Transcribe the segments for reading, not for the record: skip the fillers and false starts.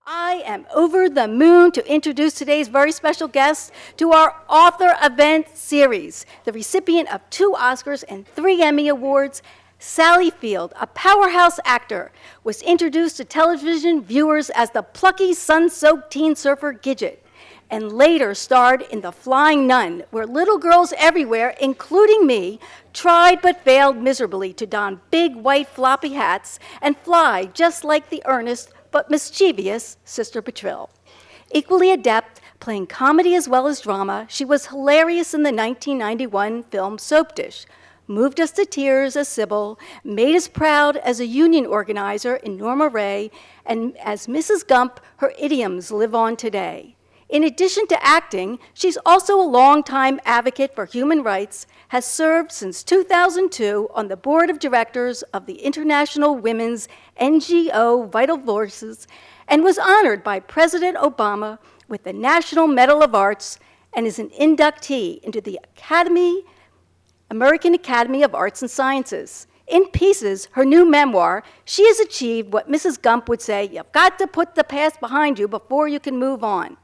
I am over the moon to introduce today's very special guest to our author event series, the recipient of 2 Oscars and 3 Emmy Awards. Sally Field, a powerhouse actor, was introduced to television viewers as the plucky, sun-soaked teen surfer Gidget, and later starred in The Flying Nun, where little girls everywhere, including me, tried but failed miserably to don big white floppy hats and fly just like the earnest but mischievous Sister Patril. Equally adept, playing comedy as well as drama, she was hilarious in the 1991 film Soap Dish, moved us to tears as Sybil, made us proud as a union organizer in Norma Rae, and as Mrs. Gump, her idioms live on today. In addition to acting, she's also a longtime advocate for human rights, has served since 2002 on the board of directors of the International Women's NGO Vital Voices, and was honored by President Obama with the National Medal of Arts, and is an inductee into the American Academy of Arts and Sciences. In Pieces, her new memoir, she has achieved what Mrs. Gump would say, you've got to put the past behind you before you can move on.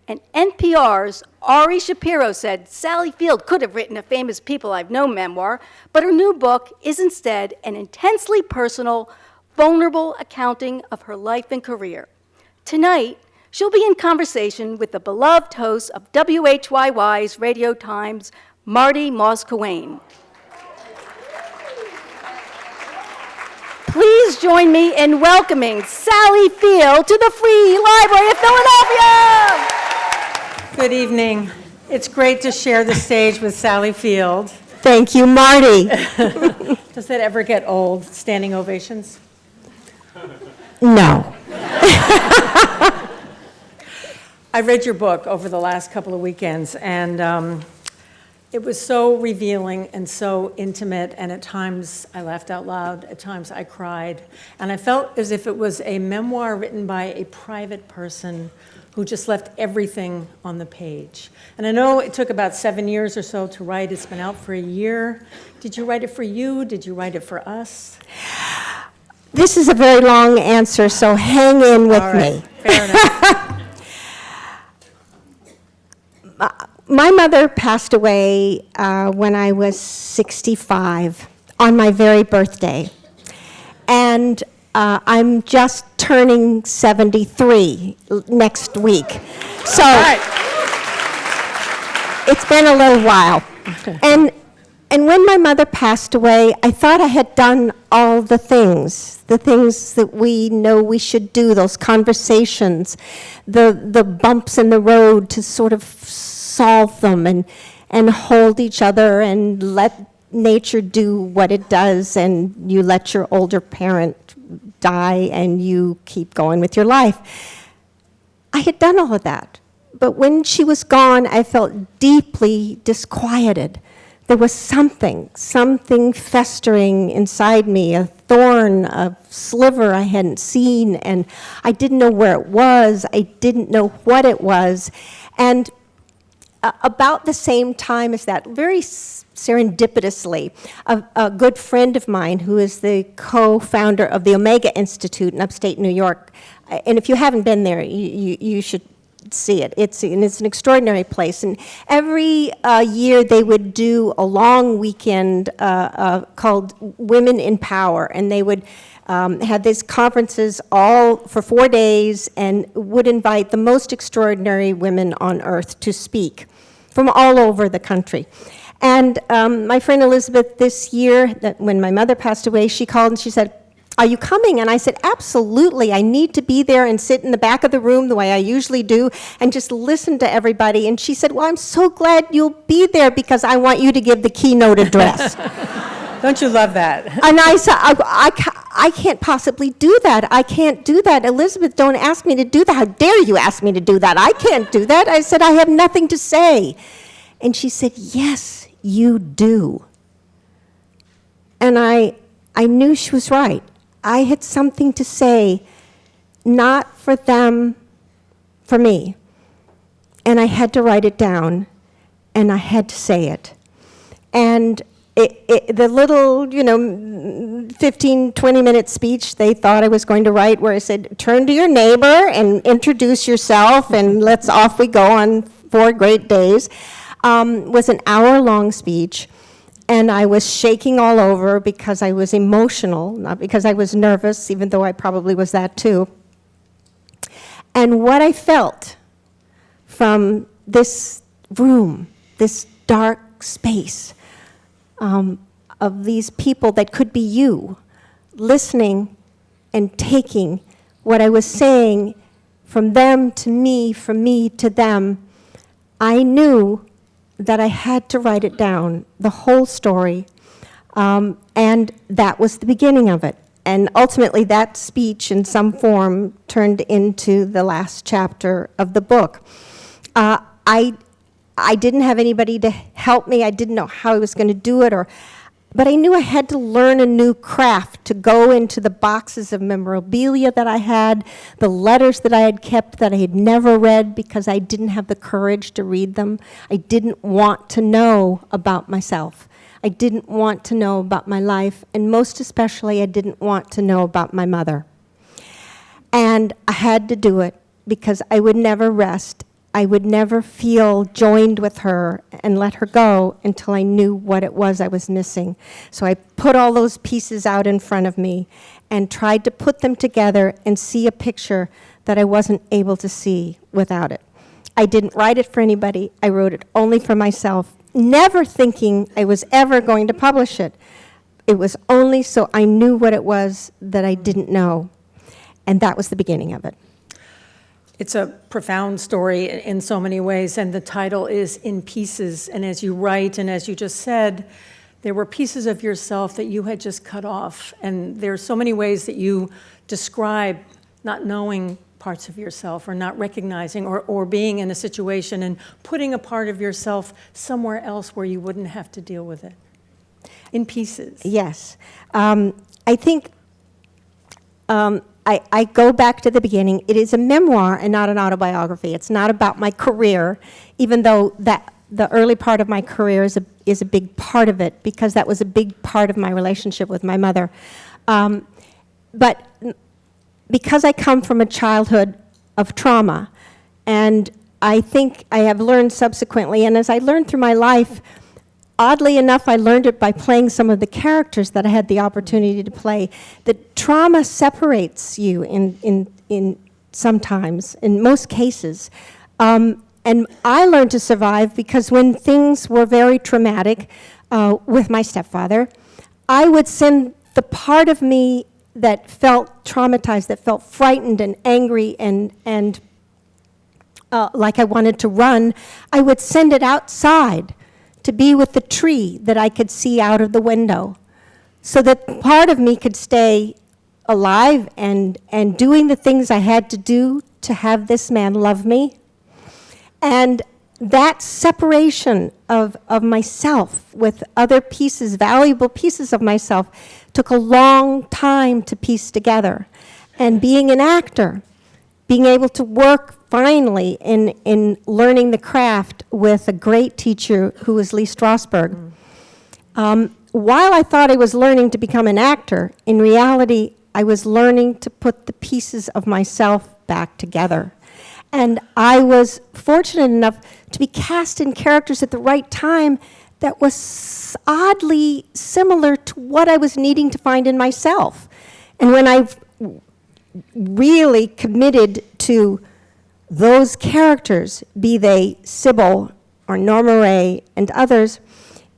And NPR's Ari Shapiro said Sally Field could have written a famous People I've Known memoir, but her new book is instead an intensely personal, vulnerable accounting of her life and career. Tonight, she'll be in conversation with the beloved host of WHYY's Radio Times, Marty Moss-Coane. Please join me in welcoming Sally Field to the Free Library of Philadelphia. Good evening. It's great to share the stage with Sally Field. Thank you, Marty. Does that ever get old, standing ovations? No. I read your book over the last couple of weekends, and it was so revealing and so intimate, and at times I laughed out loud, at times I cried, and I felt as if it was a memoir written by a private person who just left everything on the page. And I know it took about 7 years or so to write. It's been out for a year. Did you write it for you? Did you write it for us? This is a very long answer, so hang in with me. Fair enough. My mother passed away when I was 65 on my very birthday. And I'm just turning 73 next week. So It's been a little while. And when my mother passed away, I thought I had done all the things that we know we should do, those conversations, the bumps in the road to sort of solve them and hold each other and let nature do what it does, and you let your older parent die and you keep going with your life. I had done all of that. But when she was gone, I felt deeply disquieted. There was something festering inside me, a thorn, a sliver I hadn't seen, and I didn't know where it was. I didn't know what it was. And about the same time as that, very serendipitously, a good friend of mine who is the co-founder of the Omega Institute in upstate New York, and if you haven't been there, you should see it. It's an extraordinary place. And every year they would do a long weekend called Women in Power, and they would have these conferences all for 4 days and would invite the most extraordinary women on earth to speak from all over the country. And my friend Elizabeth this year, when my mother passed away, she called and she said, "Are you coming?" And I said, "Absolutely. I need to be there and sit in the back of the room the way I usually do and just listen to everybody." And she said, "Well, I'm so glad you'll be there because I want you to give the keynote address." Don't you love that? And I said, I can't possibly do that. I can't do that. Elizabeth, don't ask me to do that. How dare you ask me to do that? I can't do that. I said, I have nothing to say. And she said, "Yes, you do." And I knew she was right. I had something to say, not for them, for me. And I had to write it down, and I had to say it. And the little, 15, 20-minute speech they thought I was going to write, where I said, turn to your neighbor and introduce yourself, and off we go on 4 great days, was an hour-long speech. And I was shaking all over because I was emotional, not because I was nervous, even though I probably was that too. And what I felt from this room, this dark space, of these people that could be you, listening and taking what I was saying from them to me, from me to them, I knew that I had to write it down, the whole story, and that was the beginning of it. And ultimately, that speech in some form turned into the last chapter of the book. I didn't have anybody to help me. I didn't know how I was going to do it, but I knew I had to learn a new craft to go into the boxes of memorabilia that I had, the letters that I had kept that I had never read because I didn't have the courage to read them. I didn't want to know about myself. I didn't want to know about my life, and most especially, I didn't want to know about my mother. And I had to do it because I would never rest. I would never feel joined with her and let her go until I knew what it was I was missing. So I put all those pieces out in front of me and tried to put them together and see a picture that I wasn't able to see without it. I didn't write it for anybody. I wrote it only for myself, never thinking I was ever going to publish it. It was only so I knew what it was that I didn't know. And that was the beginning of it. It's a profound story in so many ways, and the title is In Pieces. And as you write, and as you just said, there were pieces of yourself that you had just cut off. And there are so many ways that you describe not knowing parts of yourself, or not recognizing, or being in a situation and putting a part of yourself somewhere else where you wouldn't have to deal with it. In Pieces. Yes. I think I go back to the beginning. It is a memoir and not an autobiography. It's not about my career, even though that the early part of my career is a big part of it, because that was a big part of my relationship with my mother. But because I come from a childhood of trauma, and I think I have learned subsequently, and as I learned through my life, oddly enough, I learned it by playing some of the characters that I had the opportunity to play. That trauma separates you in sometimes, in most cases. And I learned to survive because when things were very traumatic with my stepfather, I would send the part of me that felt traumatized, that felt frightened and angry and like I wanted to run, I would send it outside to be with the tree that I could see out of the window, so that part of me could stay alive and doing the things I had to do to have this man love me. And that separation of myself with other pieces, valuable pieces of myself, took a long time to piece together. And being an actor, being able to work finally in learning the craft with a great teacher who was Lee Strasberg. While I thought I was learning to become an actor, in reality, I was learning to put the pieces of myself back together. And I was fortunate enough to be cast in characters at the right time that was oddly similar to what I was needing to find in myself. And when I really committed to those characters, be they Sybil or Norma Rae and others,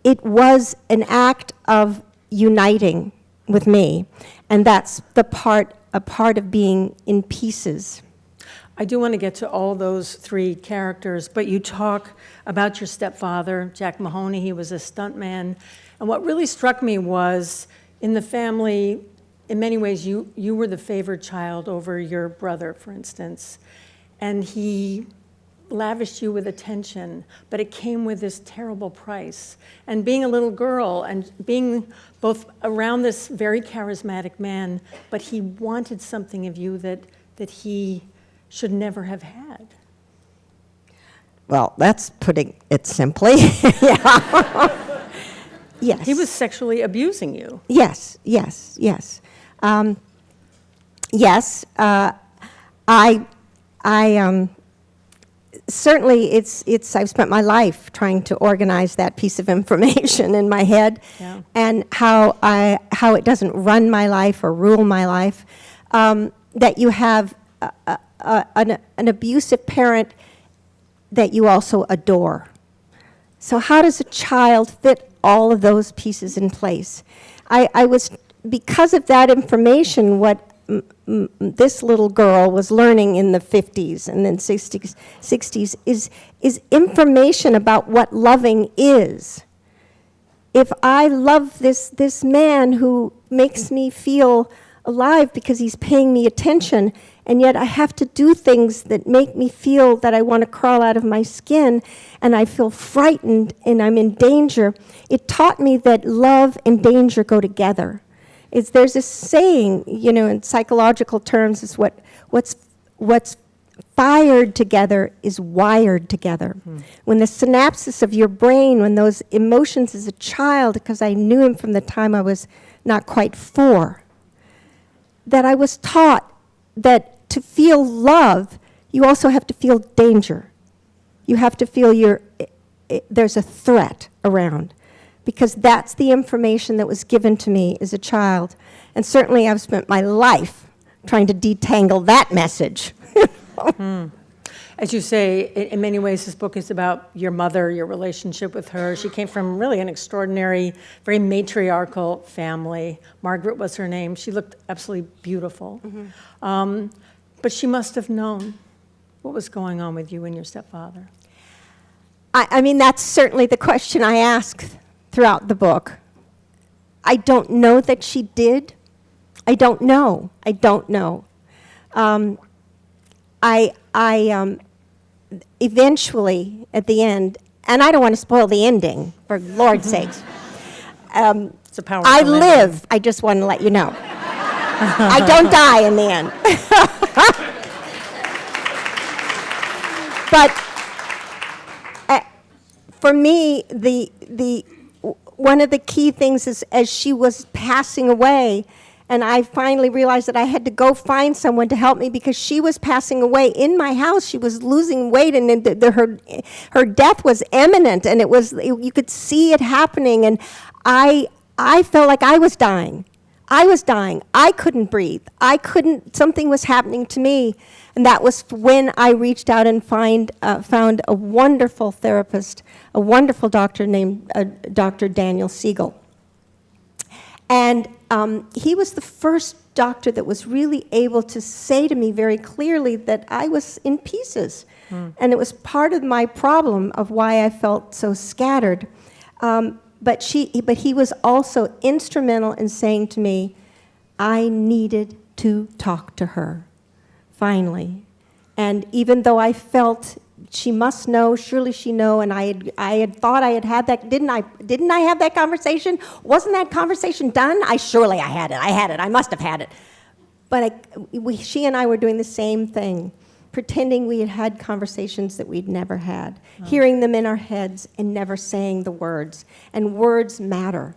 it was an act of uniting with me. And that's a part of being in pieces. I do want to get to all those 3 characters, but you talk about your stepfather, Jack Mahoney. He was a stuntman. And what really struck me was, in the family, in many ways, you were the favored child over your brother, for instance. And he lavished you with attention, but it came with this terrible price. And being a little girl and being both around this very charismatic man, but he wanted something of you that he should never have had. Well, that's putting it simply. Yeah. Yes. He was sexually abusing you. Yes, yes, yes. Yes, I certainly I've spent my life trying to organize that piece of information in my head, Yeah. and how it doesn't run my life or rule my life. That you have an abusive parent that you also adore. So how does a child fit all of those pieces in place? I was, because of that information, what this little girl was learning in the 50s and then 60s is information about what loving is. If I love this man who makes me feel alive because he's paying me attention, and yet I have to do things that make me feel that I want to crawl out of my skin, and I feel frightened and I'm in danger, it taught me that love and danger go together. There's this saying, in psychological terms, is what's fired together is wired together. When the synapses of your brain, when those emotions as a child, because I knew him from the time I was not quite 4, that I was taught that to feel love, you also have to feel danger. You have to feel there's a threat around, because that's the information that was given to me as a child. And certainly I've spent my life trying to detangle that message. As you say, in many ways, this book is about your mother, your relationship with her. She came from really an extraordinary, very matriarchal family. Margaret was her name. She looked absolutely beautiful. But she must have known what was going on with you and your stepfather. I mean, that's certainly the question I ask throughout the book. I don't know that she did. I don't know. Eventually, at the end, and I don't want to spoil the ending, for Lord's sakes. It's a powerful I ending. live. I just want to let you know. I don't die in the end. But for me, one of the key things is, as she was passing away, and I finally realized that I had to go find someone to help me, because she was passing away in my house. She was losing weight, and her death was imminent, and you could see it happening. And I felt like I was dying. I couldn't breathe. Something was happening to me. And that was when I reached out and found a wonderful therapist, a wonderful doctor named Dr. Daniel Siegel. And he was the first doctor that was really able to say to me very clearly that I was in pieces. And it was part of my problem of why I felt so scattered. But he was also instrumental in saying to me, I needed to talk to her, finally. And even though I felt she must know, surely she know, and I had thought I had that, didn't I have that conversation? Wasn't that conversation done? I had it, I must have had it. But she and I were doing the same thing, pretending we had had conversations that we'd never had, hearing them in our heads and never saying the words. And words matter.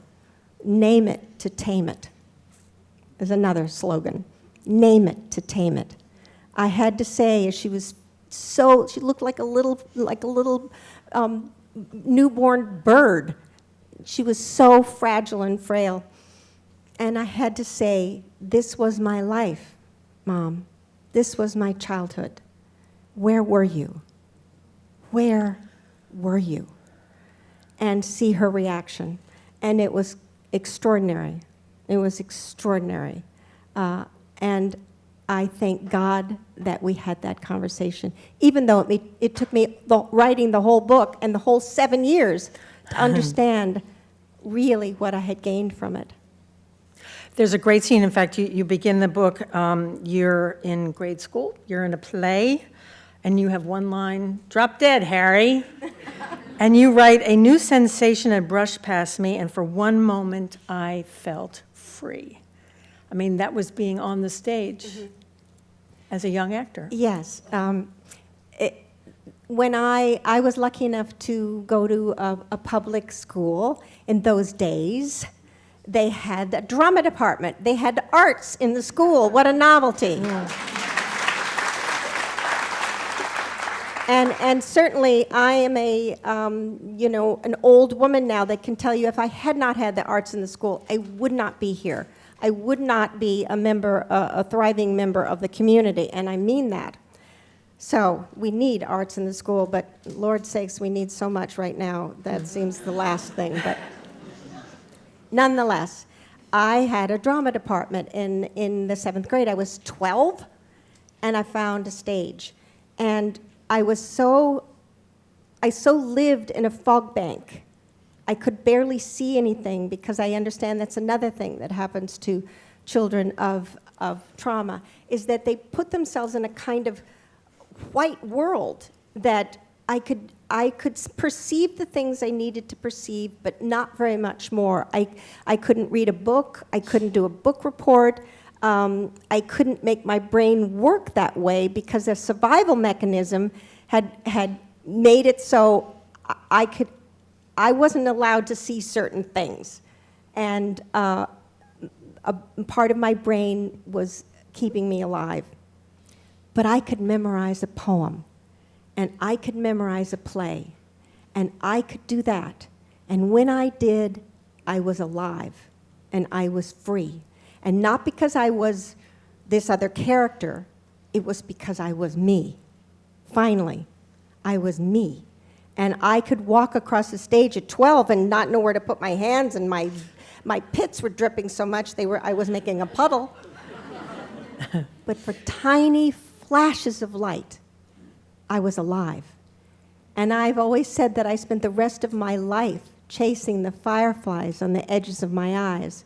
Name it to tame it is another slogan. Name it to tame it. I had to say, as she looked like a little newborn bird. She was so fragile and frail. And I had to say, this was my life, Mom. This was my childhood. Where were you? Where were you? And see her reaction. And it was extraordinary. It was extraordinary. And I thank God that we had that conversation, even though it took me writing the whole book and the whole 7 years to understand really what I had gained from it. There's a great scene. In fact, you begin the book, you're in grade school, you're in a play, and you have one line, "Drop dead, Harry." And you write, "A new sensation had brushed past me, and for one moment I felt free." I mean, that was being on the stage as a young actor. Yes. when I was lucky enough to go to a public school in those days, they had a drama department. They had arts in the school. What a novelty. And certainly I am an old woman now that can tell you if I had not had the arts in the school, I would not be here. I would not be a thriving member of the community, and I mean that. So we need arts in the school, but Lord's sakes, we need so much right now. That seems the last thing, but nonetheless, I had a drama department in the 7th grade. I was 12, and I found a stage. And I so lived in a fog bank. I could barely see anything because I understand that's another thing that happens to children of trauma, is that they put themselves in a kind of white world that I could perceive the things I needed to perceive, but not very much more. I couldn't read a book. I couldn't do a book report. I couldn't make my brain work that way because a survival mechanism had made it so I wasn't allowed to see certain things. And a part of my brain was keeping me alive. But I could memorize a poem, and I could memorize a play, and I could do that. And when I did, I was alive, and I was free. And not because I was this other character, it was because I was me. Finally, I was me. And I could walk across the stage at 12 and not know where to put my hands, and my pits were dripping so much I was making a puddle. But for tiny flashes of light, I was alive. And I've always said that I spent the rest of my life chasing the fireflies on the edges of my eyes.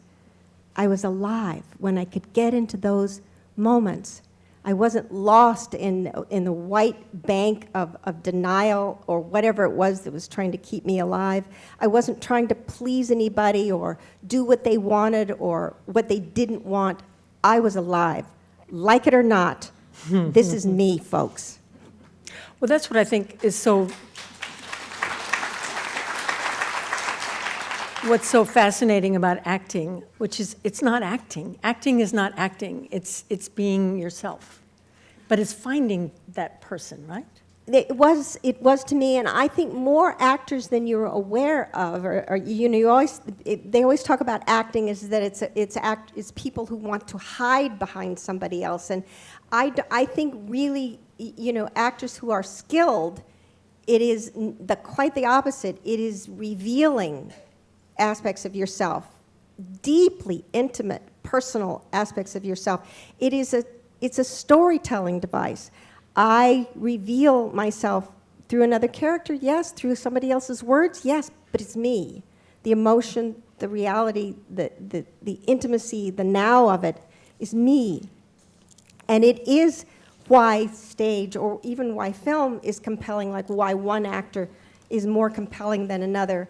I was alive when I could get into those moments. I wasn't lost in the white bank of denial or whatever it was that was trying to keep me alive. I wasn't trying to please anybody or do what they wanted or what they didn't want. I was alive. Like it or not, this is me, folks. Well, that's what I think is what's so fascinating about acting, which is it's not acting. Acting is not acting. It's being yourself. But it's finding that person, right? It was to me, and I think more actors than you're aware of, they always talk about acting as that it's people who want to hide behind somebody else, and I think really, actors who are skilled, it is quite the opposite. It is revealing aspects of yourself, deeply intimate, personal aspects of yourself. It's a storytelling device. I reveal myself through another character, yes, through somebody else's words, yes, but it's me. The emotion, the reality, the intimacy, the now of it is me. And it is why stage or even why film is compelling, like why one actor is more compelling than another,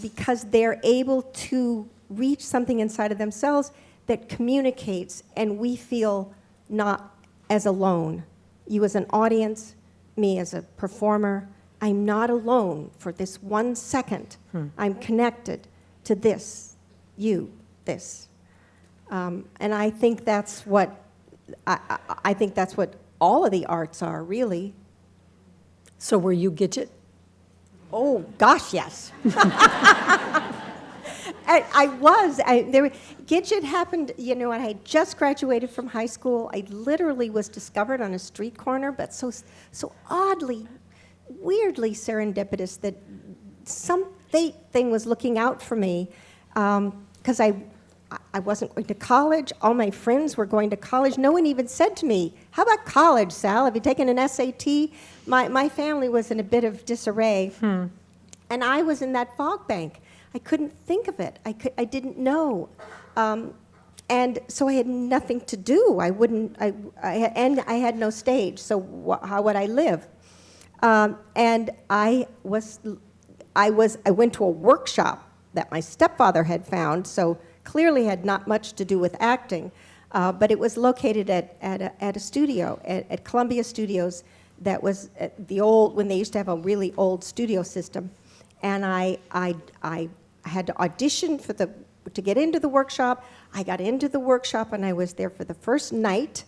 because they're able to reach something inside of themselves that communicates, and we feel not as alone. You as an audience, me as a performer, I'm not alone for this 1 second. I'm connected to this, this. And I think that's what I think that's what all of the arts are, really. So were you Gidget? Oh, gosh, yes. I was. Gidget happened, I had just graduated from high school. I literally was discovered on a street corner, but so oddly, weirdly serendipitous that some fate thing was looking out for me, because I wasn't going to college. All my friends were going to college. No one even said to me, "How about college, Sal? Have you taken an SAT?" My family was in a bit of disarray, and I was in that fog bank. I couldn't think of it. I didn't know, and so I had nothing to do. I had no stage. So how would I live? And I went to a workshop that my stepfather had found. So clearly had not much to do with acting, but it was located at a studio at Columbia Studios that was the old, when they used to have a really old studio system. And I had to audition to get into the workshop. I got into the workshop, and I was there for the first night,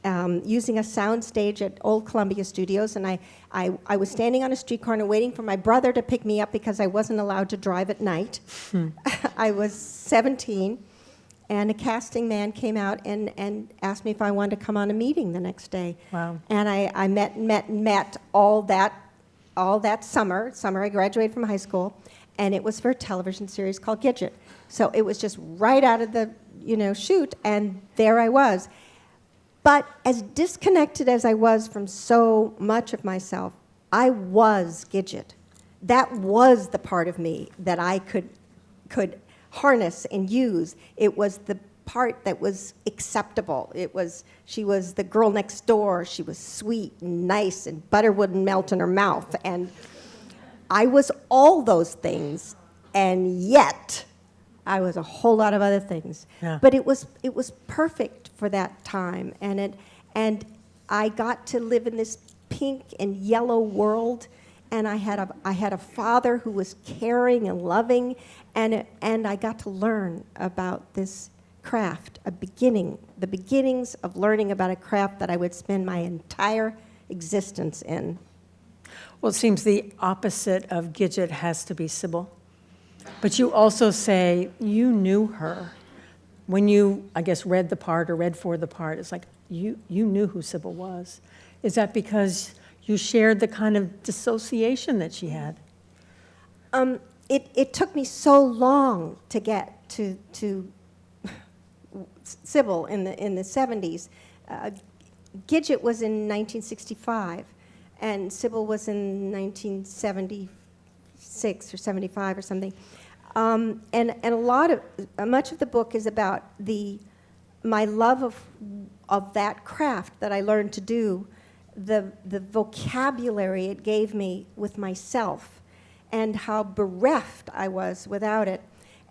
using a sound stage at Old Columbia Studios. And I was standing on a street corner waiting for my brother to pick me up because I wasn't allowed to drive at night. I was 17. And a casting man came out and asked me if I wanted to come on a meeting the next day. Wow. And I met all that summer. I graduated from high school, and it was for a television series called Gidget. So it was just right out of the chute, and there I was. But as disconnected as I was from so much of myself, I was Gidget. That was the part of me that I could harness and use. It was the part that was acceptable. She was the girl next door. She was sweet and nice, and butter wouldn't melt in her mouth. And I was all those things, and yet I was a whole lot of other things. Yeah. But it was perfect for that time, and I got to live in this pink and yellow world. And I had a father who was caring and loving, and I got to learn about this craft, the beginnings of learning about a craft that I would spend my entire existence in. Well, it seems the opposite of Gidget has to be Sybil. But you also say you knew her. When you, I guess, read the part or read for the part, it's like you knew who Sybil was. Is that because you shared the kind of dissociation that she had? It took me so long to get to Sybil in the 70s. Gidget was in 1965, and Sybil was in 1976 or 75 or something. And much of the book is about my love of that craft that I learned to do, the vocabulary it gave me with myself, and how bereft I was without it,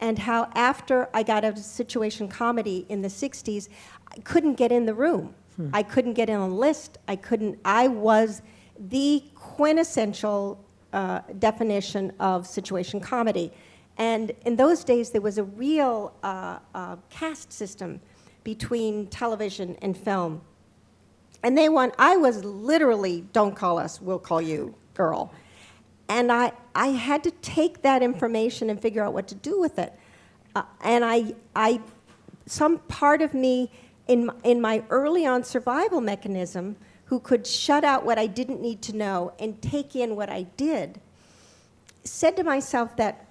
and how after I got out of situation comedy in the 60s, I couldn't get in the room. I couldn't get in on a list. I was the quintessential definition of situation comedy. And in those days, there was a real caste system between television and film. And I was literally, don't call us, we'll call you, girl. And I had to take that information and figure out what to do with it. And some part of me in my early on survival mechanism who could shut out what I didn't need to know and take in what I did, said to myself that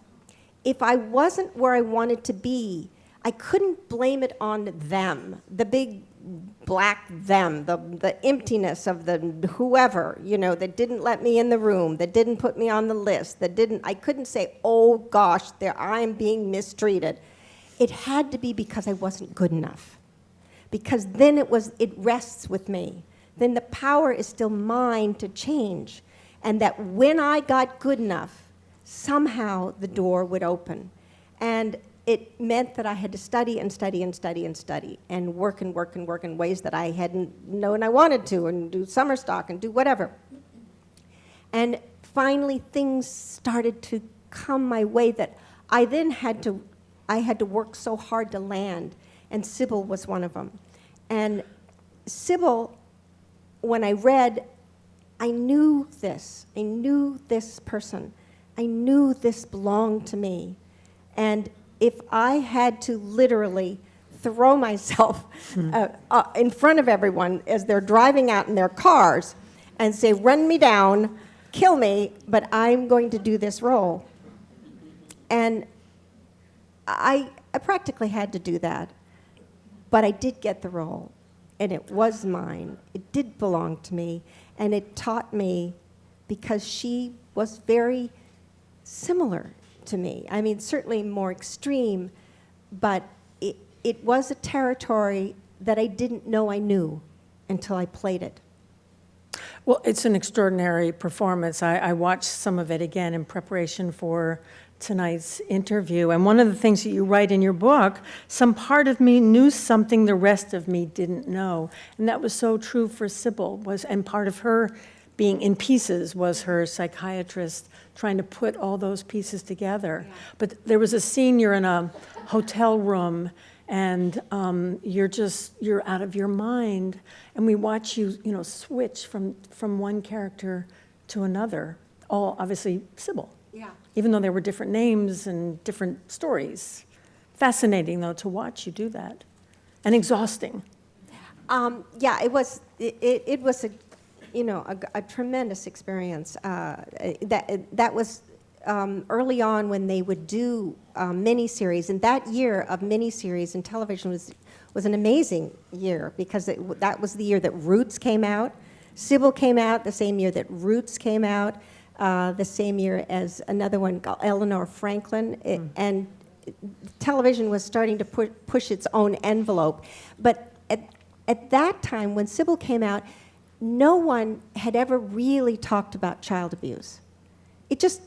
if I wasn't where I wanted to be, I couldn't blame it on them, the big black them, the emptiness of the whoever, that didn't let me in the room, that didn't put me on the list, I couldn't say, oh gosh, I'm being mistreated. It had to be because I wasn't good enough. Because then it rests with me. Then the power is still mine to change. And that when I got good enough, somehow the door would open. And it meant that I had to study and study and study and study and work and work and work in ways that I hadn't known I wanted to, and do summer stock and do whatever. And finally things started to come my way that I then had to work so hard to land, and Sybil was one of them. And Sybil, when I read, I knew this person. I knew this belonged to me. And if I had to literally throw myself in front of everyone as they're driving out in their cars and say, run me down, kill me, but I'm going to do this role. And I practically had to do that. But I did get the role, and it was mine. It did belong to me, and it taught me, because she was very similar to me. I mean, certainly more extreme, but it was a territory that I didn't know I knew until I played it. Well, it's an extraordinary performance. I watched some of it again in preparation for tonight's interview. And one of the things that you write in your book, some part of me knew something the rest of me didn't know. And that was so true for Sybil, and part of her being in pieces was her psychiatrist trying to put all those pieces together. Yeah. But there was a scene, you're in a hotel room, and you're out of your mind, and we watch you, switch from one character to another, all obviously Sybil. Yeah. Even though there were different names and different stories. Fascinating, though, to watch you do that, and exhausting. Yeah, it was a tremendous experience. That was early on when they would do miniseries, and that year of miniseries in television was an amazing year because that was the year that Roots came out. Sybil came out the same year that Roots came out, the same year as another one called Eleanor Franklin, and television was starting to push its own envelope. But at that time, when Sybil came out, no one had ever really talked about child abuse. It just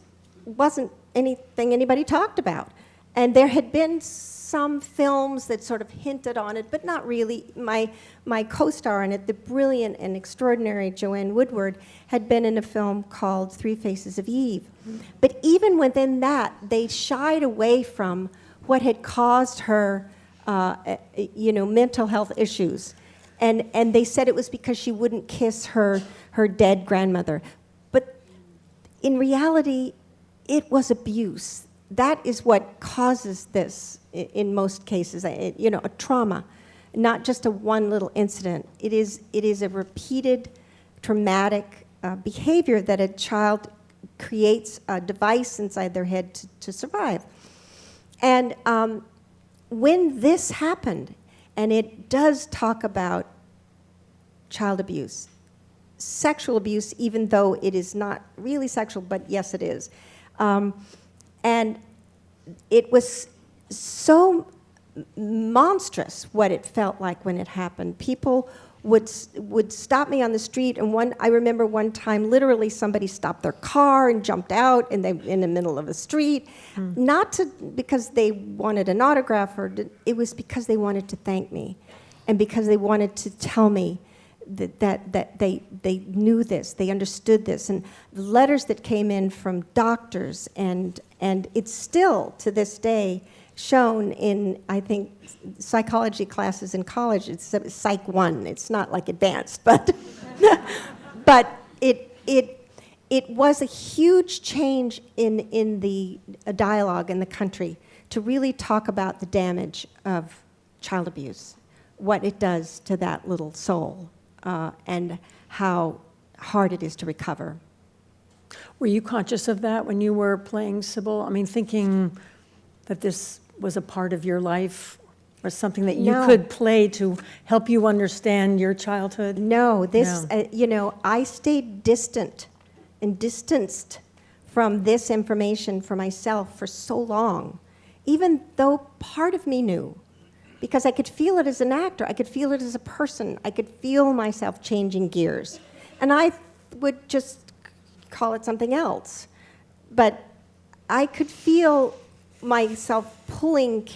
wasn't anything anybody talked about. And there had been some films that sort of hinted on it, but not really. My co-star in it, the brilliant and extraordinary Joanne Woodward, had been in a film called Three Faces of Eve. But even within that, they shied away from what had caused her, mental health issues. And they said it was because she wouldn't kiss her dead grandmother. But in reality, it was abuse. That is what causes this in most cases, a trauma, not just a one little incident. It is a repeated traumatic behavior that a child creates a device inside their head to survive. And when this happened, and it does talk about child abuse, sexual abuse, even though it is not really sexual, but yes, it is. And it was so monstrous what it felt like when it happened. People would stop me on the street, and I remember one time literally somebody stopped their car and jumped out, and they in the middle of the street, not because they wanted an autograph, it was because they wanted to thank me, and because they wanted to tell me that they knew this, they understood this, and the letters that came in from doctors, and it's still to this day shown in, I think, psychology classes in college. It's Psych 1. It's not like advanced, but it was a huge change in the dialogue in the country to really talk about the damage of child abuse, what it does to that little soul, and how hard it is to recover. Were you conscious of that when you were playing Sybil? I mean, thinking that this was a part of your life or something that you could play to help you understand your childhood? No, I stayed distant and distanced from this information for myself for so long, even though part of me knew, because I could feel it as an actor, I could feel it as a person, I could feel myself changing gears. And I would just call it something else. But I could feel myself pulling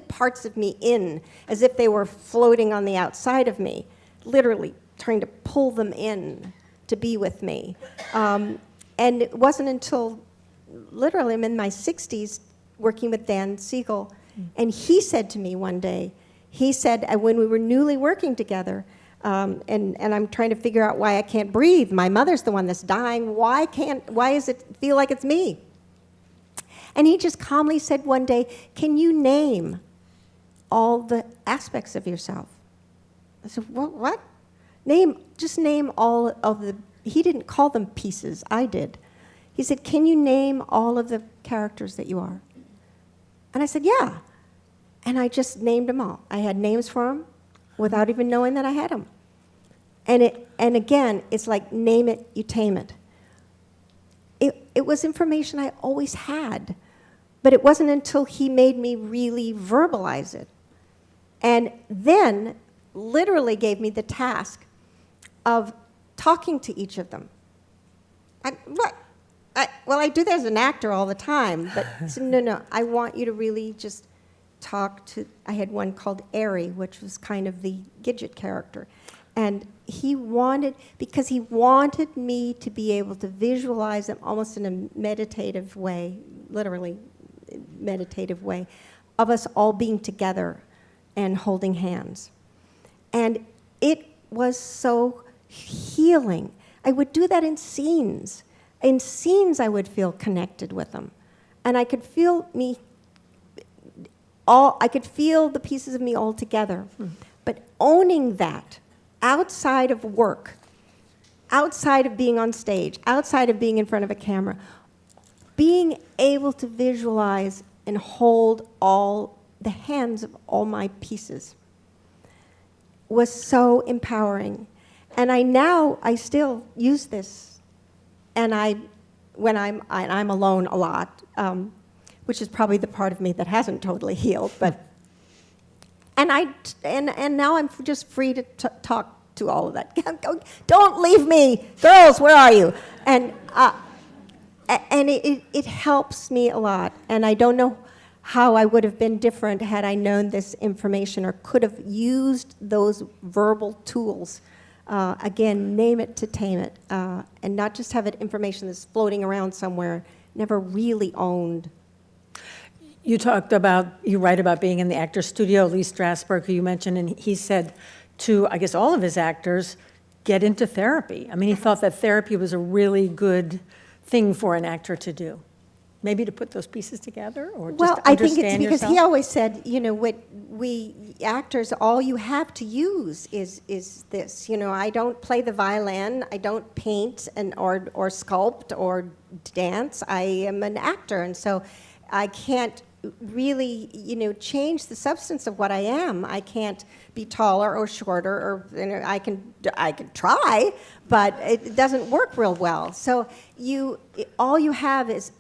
parts of me in as if they were floating on the outside of me, literally trying to pull them in to be with me. And it wasn't until literally I'm in my 60s working with Dan Siegel, and he said to me one day, he said, when we were newly working together, and I'm trying to figure out why I can't breathe. My mother's the one that's dying. Why does it feel like it's me? And he just calmly said one day, can you name all the aspects of yourself? I said, what? Just name all of the, he didn't call them pieces, I did. He said, can you name all of the characters that you are? And I said, yeah. And I just named them all. I had names for them without even knowing that I had them. And again, it's like name it, you tame it. It was information I always had, but it wasn't until he made me really verbalize it. And then literally gave me the task of talking to each of them. I do that as an actor all the time, but I said, no, I want you to really just talk to, I had one called Airy, which was kind of the Gidget character. And because he wanted me to be able to visualize them almost in a meditative way, literally meditative way, of us all being together and holding hands. And it was so healing. I would do that in scenes. In scenes, I would feel connected with them. And I could feel the pieces of me all together. But owning that outside of work, outside of being on stage, outside of being in front of a camera, being able to visualize and hold all the hands of all my pieces was so empowering. And I still use this. And when I'm alone a lot, which is probably the part of me that hasn't totally healed, but and now I'm just free to talk to all of that. Don't leave me, girls. Where are you? And it helps me a lot. And I don't know how I would have been different had I known this information or could have used those verbal tools. Again, name it to tame it, and not just have it information that's floating around somewhere, never really owned. You write about being in the actor's studio, Lee Strasberg, who you mentioned, and he said to, I guess, all of his actors, get into therapy. I mean, he thought that therapy was a really good thing for an actor to do. Maybe to put those pieces together, or just well, understand I think it's because yourself? he always said, what we actors, all you have to use is this. I don't play the violin, I don't paint or sculpt or dance. I am an actor, and so I can't really, change the substance of what I am. I can't be taller or shorter, or I can try, but it doesn't work real well. So all you have is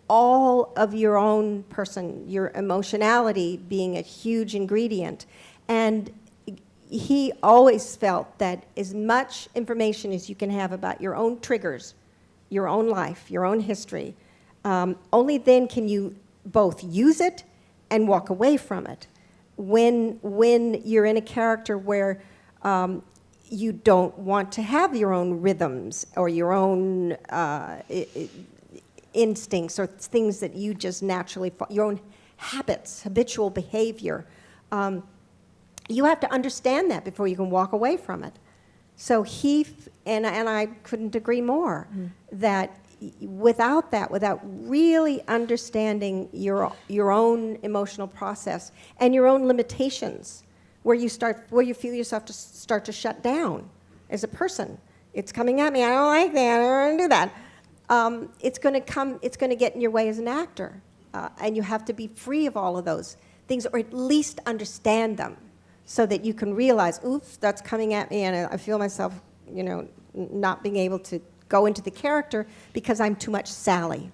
all of your own person, your emotionality being a huge ingredient. And he always felt that as much information as you can have about your own triggers, your own life, your own history, only then can you both use it and walk away from it. When you're in a character where you don't want to have your own rhythms or your own instincts or things that you just naturally, your own habits, habitual behavior, you have to understand that before you can walk away from it. So and I couldn't agree more, that without really understanding your own emotional process and your own limitations, where you feel yourself to start to shut down as a person. It's coming at me. I don't like that. I don't want to do that. It's going to get in your way as an actor, and you have to be free of all of those things, or at least understand them, so that you can realize, oops, that's coming at me, and I feel myself, not being able to go into the character because I'm too much Sally.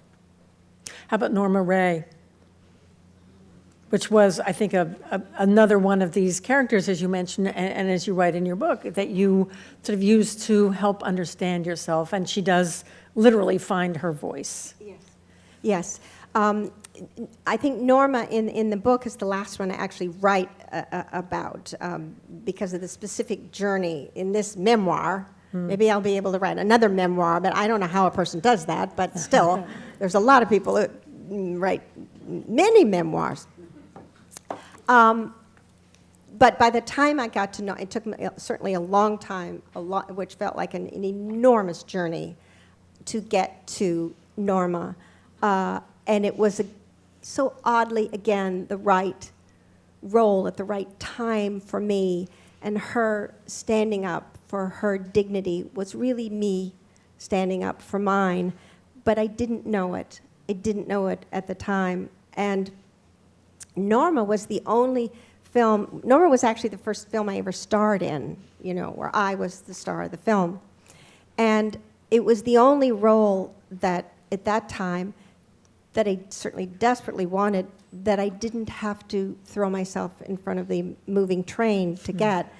How about Norma Rae, which was, I think, another one of these characters, as you mentioned, and as you write in your book, that you sort of use to help understand yourself, and she does literally find her voice. Yes. I think Norma in the book is the last one I actually write about because of the specific journey in this memoir. Maybe I'll be able to write another memoir, but I don't know how a person does that, but still, there's a lot of people that write many memoirs. But by the time I got to know, it took me certainly a long time, which felt like an enormous journey to get to Norma. And it was so oddly, again, the right role at the right time for me, and her standing up for her dignity was really me standing up for mine, but I didn't know it. I didn't know it at the time. And Norma was the only film, Norma was actually the first film I ever starred in, where I was the star of the film. And it was the only role that, at that time, that I certainly desperately wanted, that I didn't have to throw myself in front of the moving train to get.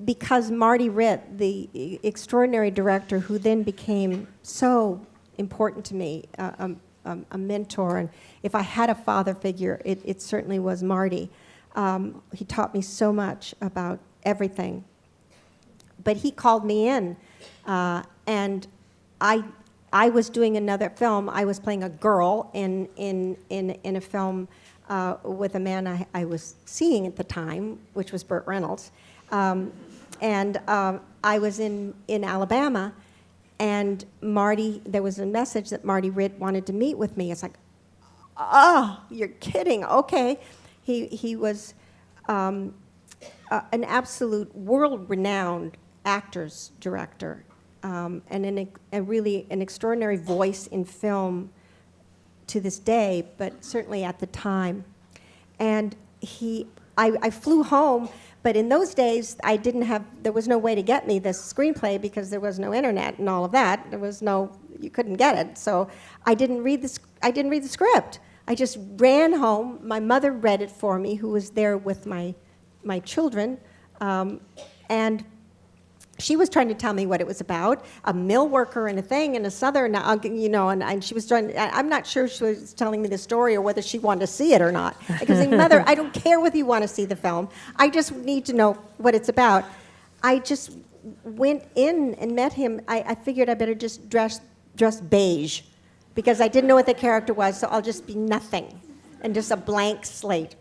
Because Marty Ritt, the extraordinary director who then became so important to me, a mentor, and if I had a father figure, it certainly was Marty. He taught me so much about everything. But he called me in, and I was doing another film. I was playing a girl in a film with a man I was seeing at the time, which was Burt Reynolds. And I was in Alabama, and Marty, there was a message that Marty Ritt wanted to meet with me. It's like, oh, you're kidding, okay. He was an absolute world-renowned actor's director, and really an extraordinary voice in film to this day, but certainly at the time. And I flew home, but in those days, there was no way to get me this screenplay because there was no internet and all of that. You couldn't get it. So I didn't read the script. I just ran home. My mother read it for me, who was there with my children, and she was trying to tell me what it was about, a mill worker and a thing and a southern, and she was trying, I'm not sure she was telling me the story or whether she wanted to see it or not. Because Mother, I don't care whether you want to see the film. I just need to know what it's about. I just went in and met him. I figured I better just dress beige because I didn't know what the character was, so I'll just be nothing and just a blank slate.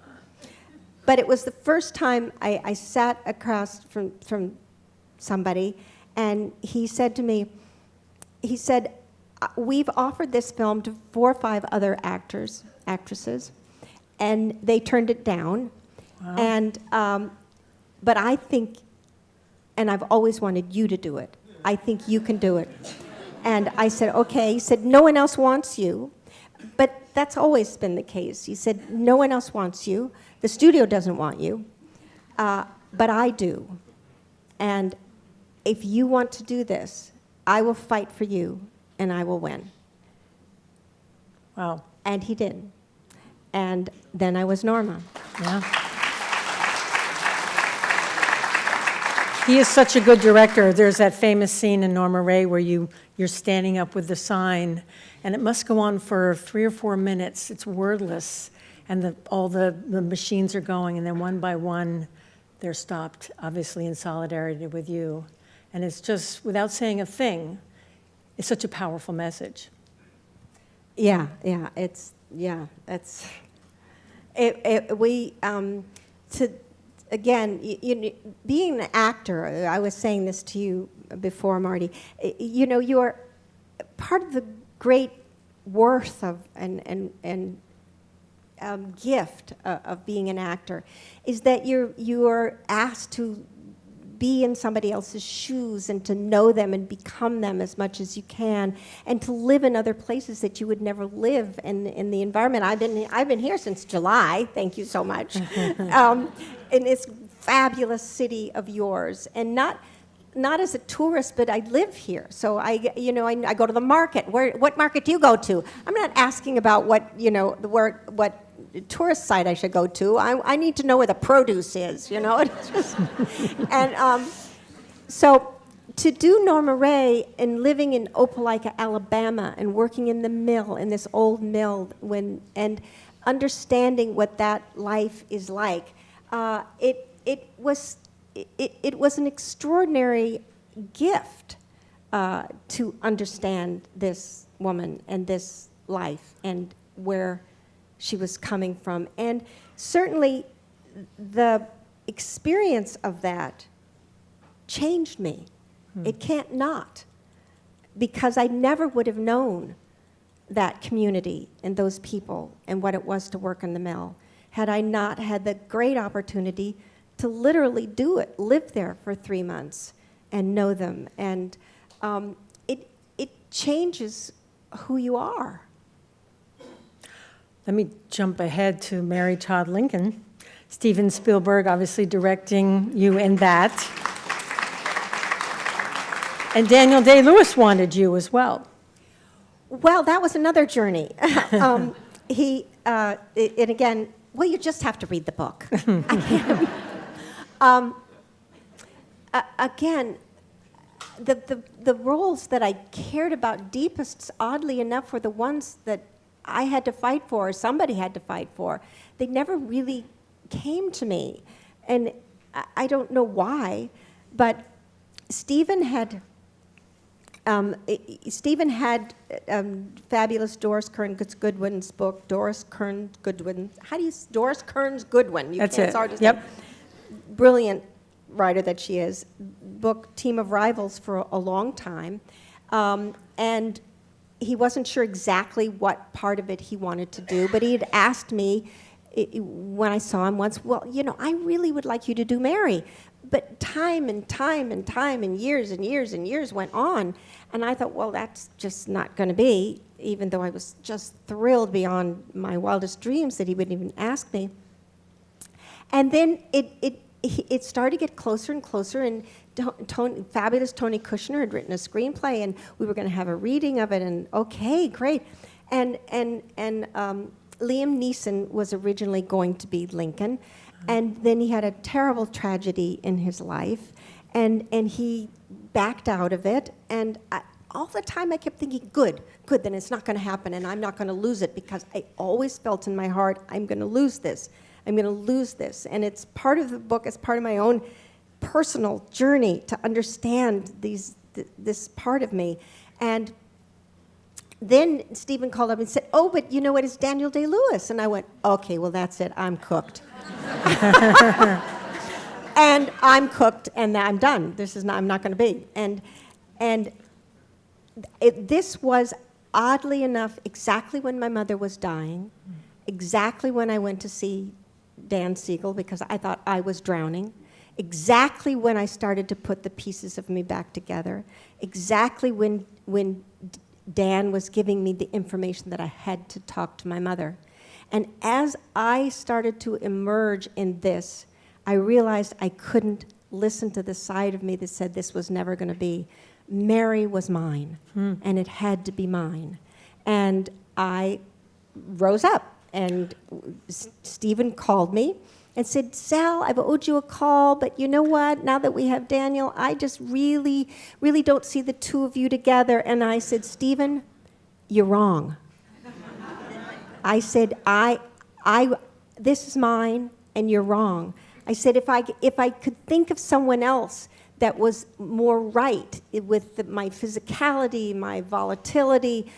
But it was the first time I sat across from somebody, and he said to me, we've offered this film to 4 or 5 other actresses, and they turned it down. Wow. And but I think, and I've always wanted you to do it. I think you can do it. And I said, okay. He said, no one else wants you. But that's always been the case. He said, no one else wants you. The studio doesn't want you, but I do. And if you want to do this, I will fight for you, and I will win. Wow. And he did. And then I was Norma. Yeah. He is such a good director. There's that famous scene in Norma Rae where you're standing up with the sign, and it must go on for 3 or 4 minutes. It's wordless, and all the machines are going, and then one by one, they're stopped, obviously in solidarity with you. And it's just, without saying a thing, it's such a powerful message. Being an actor, I was saying this to you before, Marty, you're part of the great worth of and gift of being an actor is that you're asked to be in somebody else's shoes and to know them and become them as much as you can, and to live in other places that you would never live in the environment. I've been here since July. Thank you so much. In this fabulous city of yours, and not as a tourist, but I live here. So I go to the market. What market do you go to? I'm not asking about what tourist site I should go to. I need to know where the produce is, It's just, and so to do Norma Rae and living in Opelika, Alabama, and working in the mill, in this old mill, and understanding what that life is like, it was an extraordinary gift to understand this woman and this life and where she was coming from. And certainly the experience of that changed me. It can't not, because I never would have known that community and those people and what it was to work in the mill had I not had the great opportunity to literally do it, live there for 3 months and know them. And it changes who you are. Let me jump ahead to Mary Todd Lincoln. Steven Spielberg obviously directing you in that. And Daniel Day-Lewis wanted you as well. Well, that was another journey. And again, well, you just have to read the book. Again, the roles that I cared about deepest, oddly enough, were the ones that I had to fight for, or somebody had to fight for. They never really came to me. And I don't know why, but Stephen had fabulous Doris Kearns Goodwin's book, Doris Kearns Goodwin. Doris Kearns Goodwin. That's it. It's hard to say. Yep. Brilliant writer that she is. Book Team of Rivals for a long time, and he wasn't sure exactly what part of it he wanted to do, but he had asked me when I saw him once, well, I really would like you to do Mary. But time and years and years and years went on, and I thought, well, that's just not going to be, even though I was just thrilled beyond my wildest dreams that he would even ask me. And then it started to get closer and closer, and fabulous Tony Kushner had written a screenplay, and we were going to have a reading of it, and okay, great. And Liam Neeson was originally going to be Lincoln, and then he had a terrible tragedy in his life, and he backed out of it, and all the time I kept thinking, good, then it's not going to happen, and I'm not going to lose it, because I always felt in my heart, I'm going to lose this. And it's part of the book, it's part of my own personal journey to understand this part of me. And then Stephen called up and said, oh, but you know what, it's Daniel Day-Lewis. And I went, okay, well, that's it, I'm cooked. And I'm cooked, and I'm done. I'm not going to be. And this was, oddly enough, exactly when my mother was dying, exactly when I went to see Dan Siegel, because I thought I was drowning, exactly when I started to put the pieces of me back together, exactly when Dan was giving me the information that I had to talk to my mother. And as I started to emerge in this, I realized I couldn't listen to the side of me that said this was never going to be. Mary was mine, and it had to be mine. And I rose up, and Stephen called me and said, Sal, I've owed you a call, but you know what? Now that we have Daniel, I just really, really don't see the two of you together. And I said, Stephen, you're wrong. I said, this is mine, and you're wrong. I said, if I could think of someone else that was more right with my physicality, my volatility,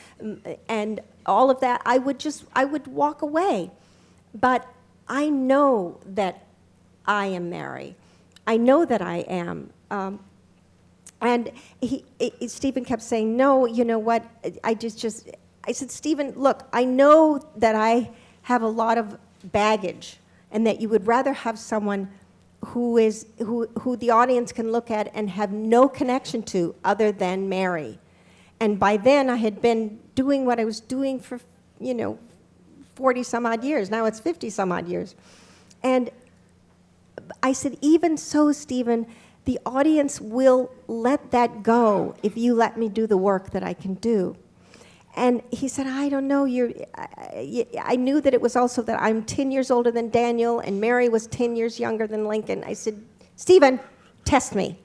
and all of that, I would walk away. But I know that I am Mary. I know that I am. And Stephen kept saying, no, you know what, I said, Stephen, look, I know that I have a lot of baggage, and that you would rather have someone who the audience can look at and have no connection to other than Mary. And by then I had been doing what I was doing for, 40 some odd years. Now it's 50 some odd years. And I said, even so, Stephen, the audience will let that go if you let me do the work that I can do. And he said, I don't know, I knew that it was also that I'm 10 years older than Daniel, and Mary was 10 years younger than Lincoln. I said, Stephen, test me.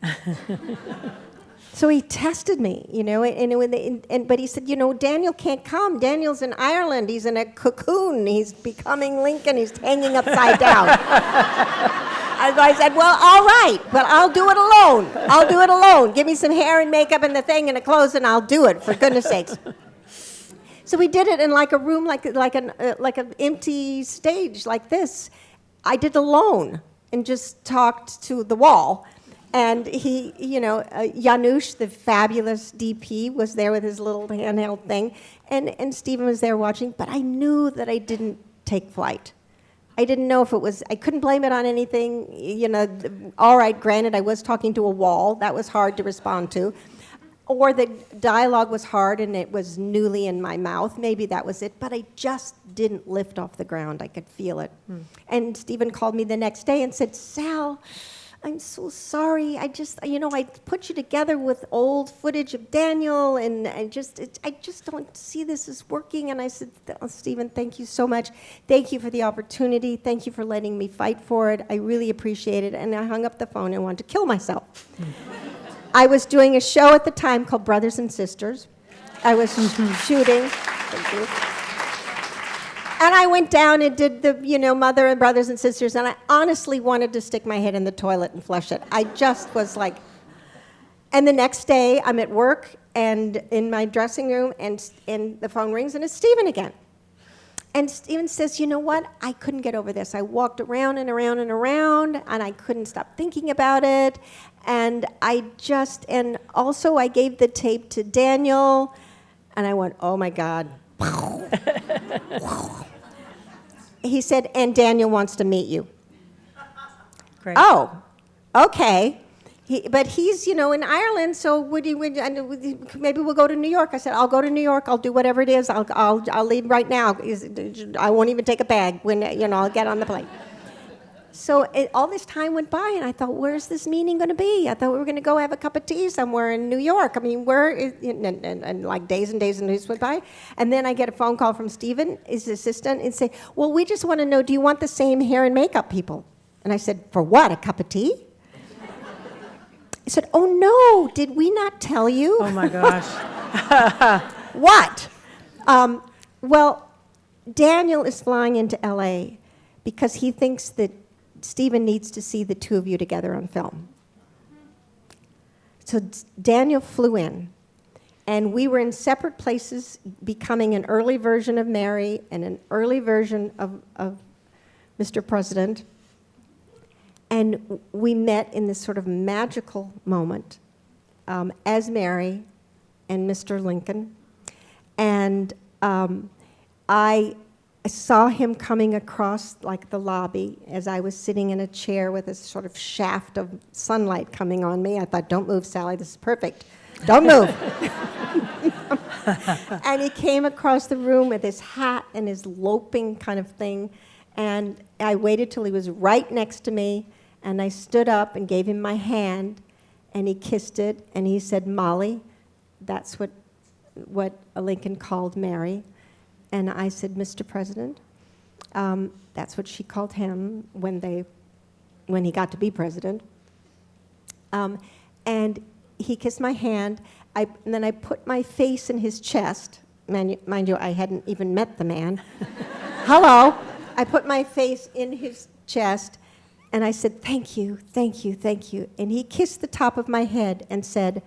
So he tested me, but he said, Daniel can't come. Daniel's in Ireland. He's in a cocoon. He's becoming Lincoln. He's hanging upside down. And I said, well, all right, but I'll do it alone. Give me some hair and makeup and the thing and the clothes, and I'll do it, for goodness sakes. So we did it in like a room, like an empty stage like this. I did alone and just talked to the wall. And he, Janusz, the fabulous DP, was there with his little handheld thing. And Stephen was there watching. But I knew that I didn't take flight. I didn't know if it was, I couldn't blame it on anything. All right, granted, I was talking to a wall. That was hard to respond to. Or the dialogue was hard and it was newly in my mouth. Maybe that was it. But I just didn't lift off the ground. I could feel it. And Stephen called me the next day and said, Sal, I'm so sorry. I put you together with old footage of Daniel, and I just don't see this as working. And I said, oh, Stephen, thank you so much. Thank you for the opportunity. Thank you for letting me fight for it. I really appreciate it. And I hung up the phone and wanted to kill myself. I was doing a show at the time called Brothers and Sisters. I was shooting. Thank you. And I went down and did the, mother and brothers and sisters, and I honestly wanted to stick my head in the toilet and flush it. I just was like, and the next day I'm at work and in my dressing room, and the phone rings, and it's Stephen again. And Stephen says, you know what? I couldn't get over this. I walked around and around and around, and I couldn't stop thinking about it. And and also I gave the tape to Daniel, and I went, oh my God. He said, and Daniel wants to meet you. Great. Oh, okay. But he's, in Ireland, so maybe we'll go to New York. I said, I'll go to New York. I'll do whatever it is. I'll leave right now. I won't even take a bag when, I'll get on the plane. So all this time went by, and I thought, where's this meeting going to be? I thought we were going to go have a cup of tea somewhere in New York. I mean, and like days and days and days went by. And then I get a phone call from Stephen, his assistant, and say, well, we just want to know, do you want the same hair and makeup people? And I said, for what, a cup of tea? He said, oh, no, did we not tell you? Oh, my gosh. What? Well, Daniel is flying into L.A. because he thinks that Stephen needs to see the two of you together on film. So Daniel flew in, and we were in separate places, becoming an early version of Mary and an early version of Mr. President. And we met in this sort of magical moment as Mary and Mr. Lincoln. And I saw him coming across like the lobby as I was sitting in a chair with a sort of shaft of sunlight coming on me. I thought, don't move, Sally, this is perfect. Don't move. And he came across the room with his hat and his loping kind of thing. And I waited till he was right next to me. And I stood up and gave him my hand, and he kissed it, and he said, Molly, that's what Lincoln called Mary. And I said, Mr. President, that's what she called him when he got to be president. And he kissed my hand, and then I put my face in his chest. Mind you, I hadn't even met the man. Hello. I put my face in his chest, and I said, thank you, thank you, thank you. And he kissed the top of my head and said,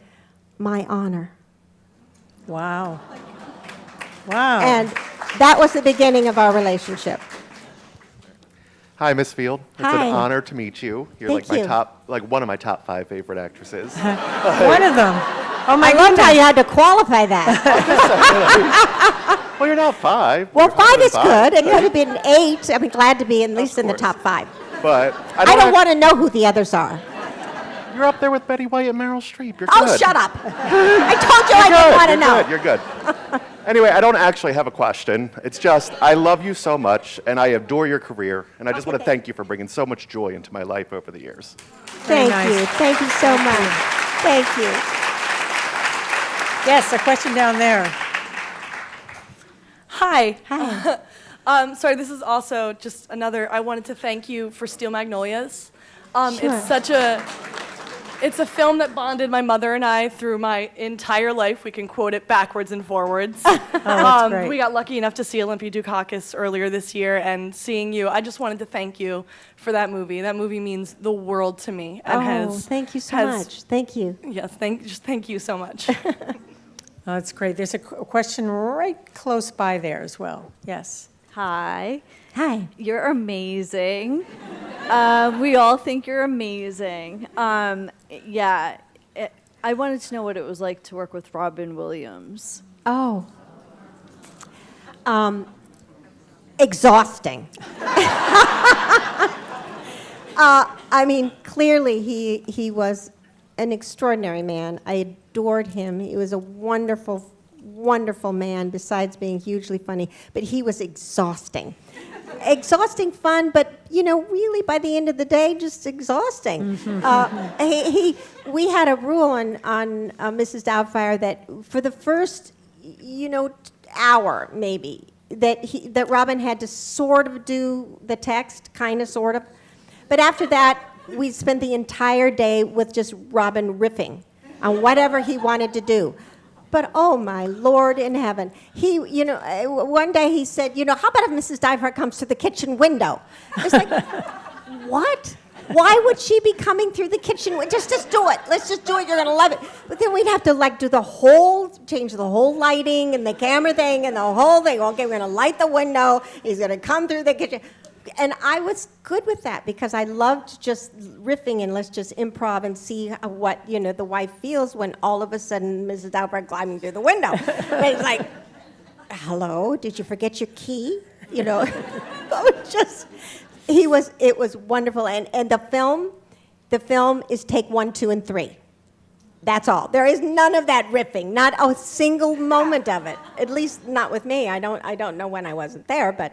my honor. Wow. Wow. And that was the beginning of our relationship. Hi, Miss Field. It's Hi. an honor to meet you. You're Thank like you. one of my top 5 favorite actresses. One of them. Oh, my I loved goodness. how you had to qualify that. Well, you're not 5. Well, You're 5 is 5. good. It could have been 8. I'd be glad to be at least in the course. top 5. But I don't want to know who the others are. You're up there with Betty White and Meryl Streep. You're Oh, good. shut up. I told you I didn't want to know. You're good. Anyway, I don't actually have a question. It's just, I love you so much, and I adore your career, and I just want to thank you for bringing so much joy into my life over the years. Thank nice. you. Thank you so much. Thank you. Yes, a question down there. Hi. Hi. Sorry, this is also just another, I wanted to thank you for Steel Magnolias. Sure. It's a film that bonded my mother and I through my entire life. We can quote it backwards and forwards. That's great. We got lucky enough to see Olympia Dukakis earlier this year, and seeing you, I just wanted to thank you for that movie. That movie means the world to me. And Thank you so much. Thank you. Yes, thank you so much. Oh, that's great. There's a question right close by there as well. Yes. Hi. Hi. You're amazing. We all think you're amazing. I wanted to know what it was like to work with Robin Williams. Oh. Exhausting. I mean, clearly he was an extraordinary man. I adored him. He was a wonderful, wonderful man, besides being hugely funny. But he was exhausting. Exhausting fun, but, really by the end of the day, just exhausting. We had a rule on Mrs. Doubtfire that for the first, hour, maybe, that Robin had to sort of do the text, kind of, sort of. But after that, we spent the entire day with just Robin riffing on whatever he wanted to do. But oh my Lord in heaven, one day he said, how about if Mrs. Divehart comes to the kitchen window? It's like, what? Why would she be coming through the kitchen window? Just do it. Let's just do it. You're gonna love it. But then we'd have to change the whole lighting and the camera thing and the whole thing. Okay, we're gonna light the window. He's gonna come through the kitchen. And I was good with that because I loved just riffing and let's just improv and see what, the wife feels when all of a sudden Mrs. Divehart climbing through the window. And it's like, hello, did you forget your key? It was wonderful. And the film is take 1, 2, and 3. That's all. There is none of that riffing, not a single moment of it. At least not with me. I don't know when I wasn't there, but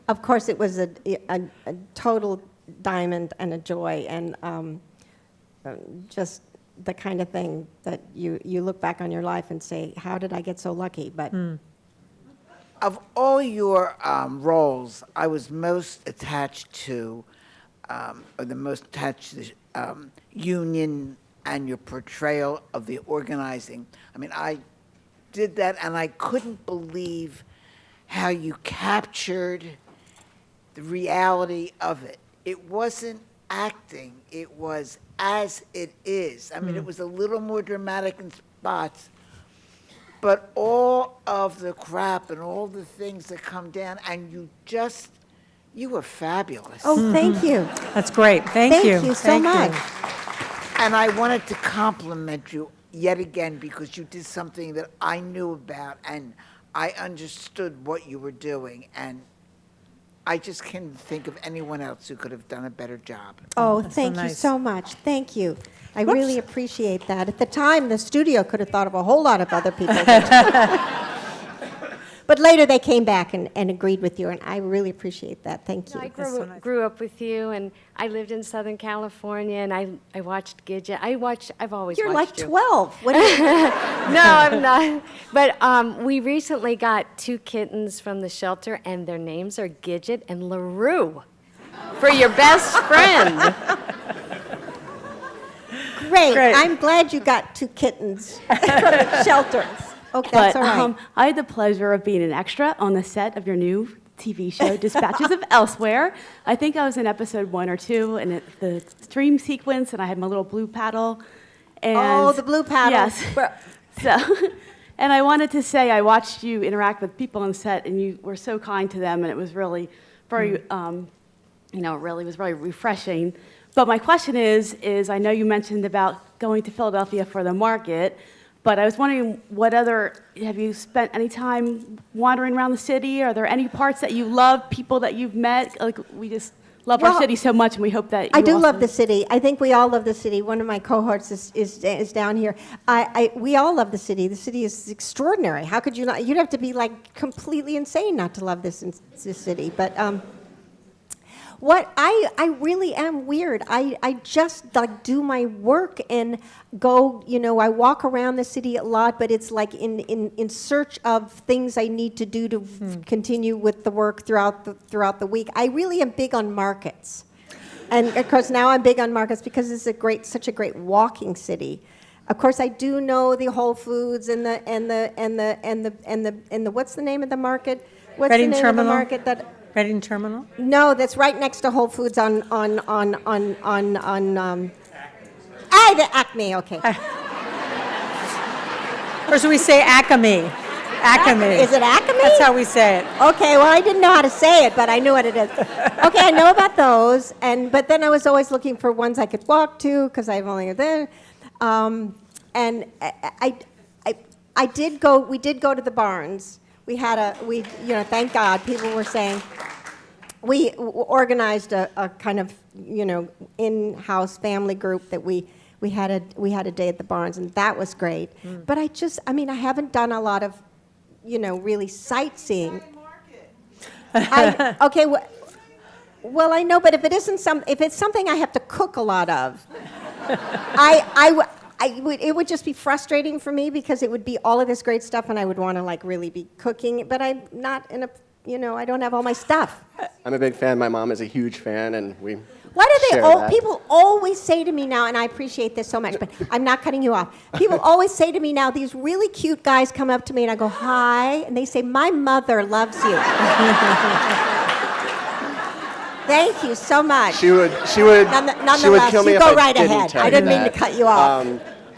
of course, it was a total diamond and a joy, and just the kind of thing that you look back on your life and say, how did I get so lucky? But of all your roles, I was most attached to, the union and your portrayal of the organizing. I mean, I did that, and I couldn't believe how you captured the reality of it. It wasn't acting, it was as it is. I mean, it was a little more dramatic in spots, but all of the crap and all the things that come down, and you were fabulous. oh, thank you. That's great. Thank you. Thank you so much. And I wanted to compliment you yet again because you did something that I knew about and I understood what you were doing, and I just can't think of anyone else who could have done a better job. Oh, That's so thank you nice. so much. Thank you. I really appreciate that. At the time, the studio could have thought of a whole lot of other people. But later they came back and agreed with you, and I really appreciate that. Thank you. I That's so nice. grew up with you, and I lived in Southern California, and I watched Gidget. I've always You're watched like you. 12. What do you No, I'm not. But we recently got 2 kittens from the shelter, and their names are Gidget and LaRue for your best friend. Great. Great. I'm glad you got 2 kittens from the shelter. Okay, that's But all right. I had the pleasure of being an extra on the set of your new TV show, Dispatches of Elsewhere. I think I was in episode 1 or 2, and the stream sequence, and I had my little blue paddle. And Oh, the blue paddle. Yes. So, and I wanted to say I watched you interact with people on set, and you were so kind to them, and it was really very, really was very refreshing. But my question is I know you mentioned about going to Philadelphia for the market. But I was wondering, have you spent any time wandering around the city? Are there any parts that you love, people that you've met? Like, we just love our city so much, and we hope that you I do also love the city. I think we all love the city. One of my cohorts is down here. We all love the city. The city is extraordinary. How could you not? You'd have to be like completely insane not to love this city. But what I really am weird. I just like do my work and go, I walk around the city a lot, but it's like in search of things I need to do to continue with the work throughout the week. I really am big on markets. And of course now I'm big on markets because it's such a great walking city. Of course I do know the Whole Foods and the what's the name of the market? What's Reading the name Terminal? of the market that Reading Terminal? No, that's right next to Whole Foods on the Acme, okay. Or should we say Acme? Acme. Is it Acme? That's how we say it. Okay, well, I didn't know how to say it, but I knew what it is. Okay, I know about those, but then I was always looking for ones I could walk to because I've only there. And we did go to the Barnes. Thank God, people were saying, we organized a kind of, in-house family group that we had a day at the Barnes, and that was great. But I haven't done a lot of, really sightseeing. Okay, well, I know, but if it's something I have to cook a lot of, it would just be frustrating for me because it would be all of this great stuff, and I would want to really be cooking, but I'm not in a, I don't have all my stuff. I'm a big fan. My mom is a huge fan, and Why do they share all, that. people always say to me now, and I appreciate this so much, but I'm not cutting you off. People always say to me now, these really cute guys come up to me and I go, hi, and they say, my mother loves you. Thank you so much. She would Nonetheless, kill me you if go I right didn't ahead. tell I you didn't mean to that. cut you off.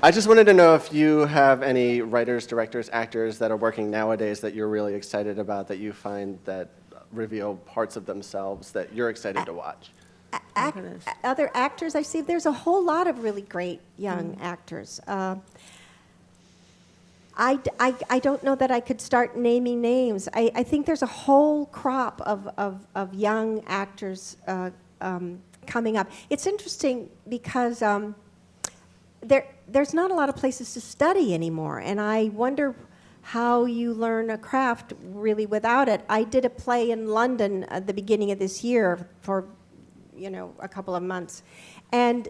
I just wanted to know if you have any writers, directors, actors that are working nowadays that you're really excited about, that you find that reveal parts of themselves that you're excited to watch. Other actors I see, there's a whole lot of really great young actors. I don't know that I could start naming names. I think there's a whole crop of young actors coming up. It's interesting because there's not a lot of places to study anymore, and I wonder how you learn a craft really without it. I did a play in London at the beginning of this year for, a couple of months, and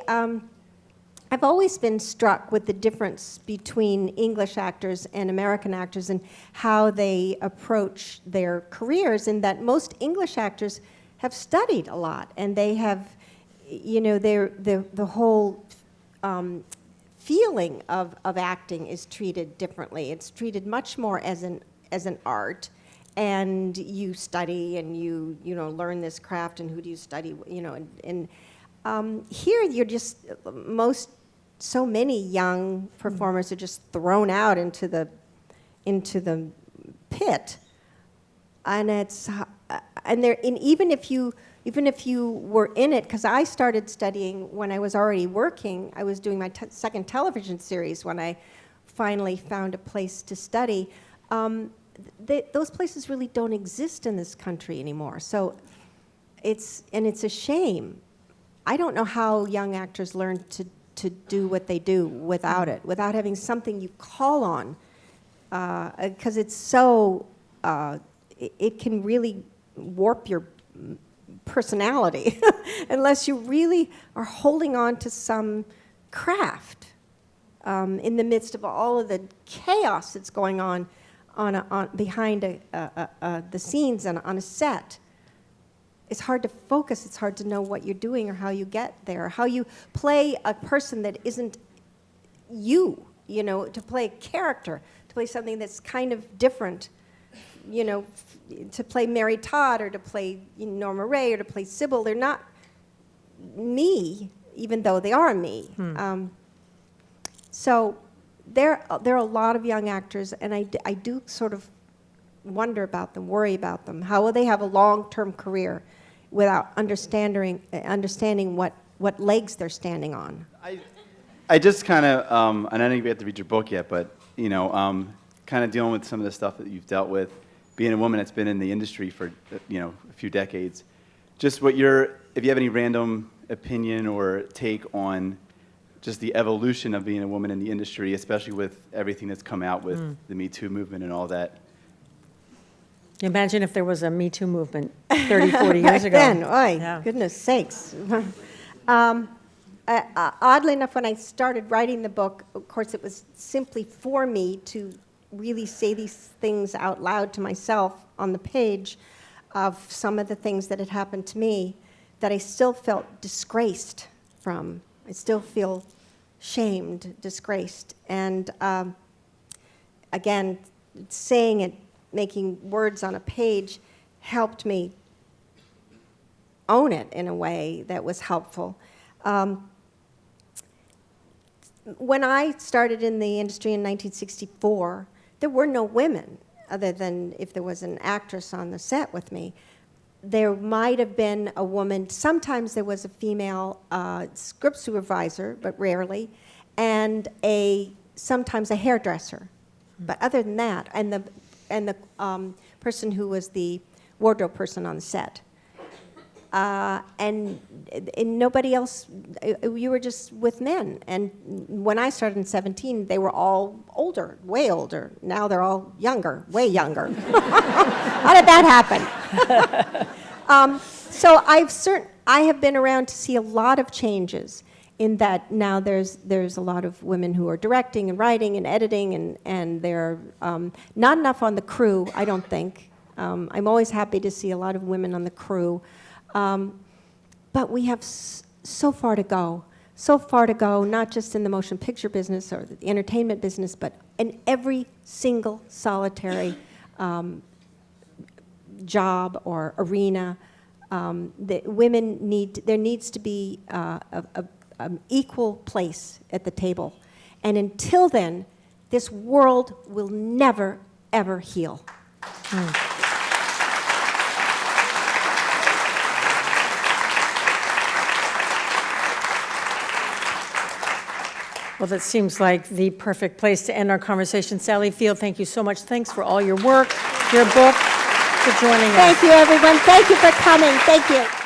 I've always been struck with the difference between English actors and American actors and how they approach their careers, in that most English actors have studied a lot, and they have, the whole feeling of acting is treated differently. It's treated much more as an art, and you study and you learn this craft, and who do you study, and here you're just so many young performers are just thrown out into the pit, and even if you were in it, because I started studying when I was already working. I was doing my second television series when I finally found a place to study. Those places really don't exist in this country anymore. So it's a shame. I don't know how young actors learn to do what they do without it, without having something you call on, because it's so, it can really warp your personality unless you really are holding on to some craft in the midst of all of the chaos that's going on behind the scenes and on a set. It's hard to focus. It's hard to know what you're doing or how you get there, how you play a person that isn't you, to play a character, to play something that's kind of different, to play Mary Todd or to play Norma Rae or to play Sybil. They're not me, even though they are me. So there are a lot of young actors, and I do sort of wonder about them, worry about them. How will they have a long-term career without understanding what legs they're standing on? I just kind of, and I don't even have to read your book yet, but kind of dealing with some of the stuff that you've dealt with, being a woman that's been in the industry for a few decades. Just if you have any random opinion or take on just the evolution of being a woman in the industry, especially with everything that's come out with the Me Too movement and all that. Imagine if there was a Me Too movement 30, 40 years ago. Then, Yeah. goodness sakes. Oddly enough, when I started writing the book, of course, it was simply for me to really say these things out loud to myself on the page of some of the things that had happened to me that I still felt disgraced from. I still feel shamed, disgraced. And again, saying it, making words on a page helped me own it in a way that was helpful. When I started in the industry in 1964, there were no women, other than if there was an actress on the set with me. There might have been a woman, sometimes there was a female script supervisor, but rarely, and sometimes a hairdresser. But other than that, and the person who was the wardrobe person on the set. And nobody else, you were just with men. And when I started in 17, they were all older, way older. Now they're all younger, way younger. How did that happen? So I have been around to see a lot of changes in that now there's a lot of women who are directing and writing and editing, and they're not enough on the crew, I don't think. I'm always happy to see a lot of women on the crew. but we have so far to go. So far to go, not just in the motion picture business or the entertainment business, but in every single solitary job or arena. That women there needs to be an equal place at the table. And until then, this world will never, ever heal. Well, that seems like the perfect place to end our conversation. Sally Field, thank you so much. Thanks for all your work, your book, for joining us. Thank you, everyone. Thank you for coming. Thank you.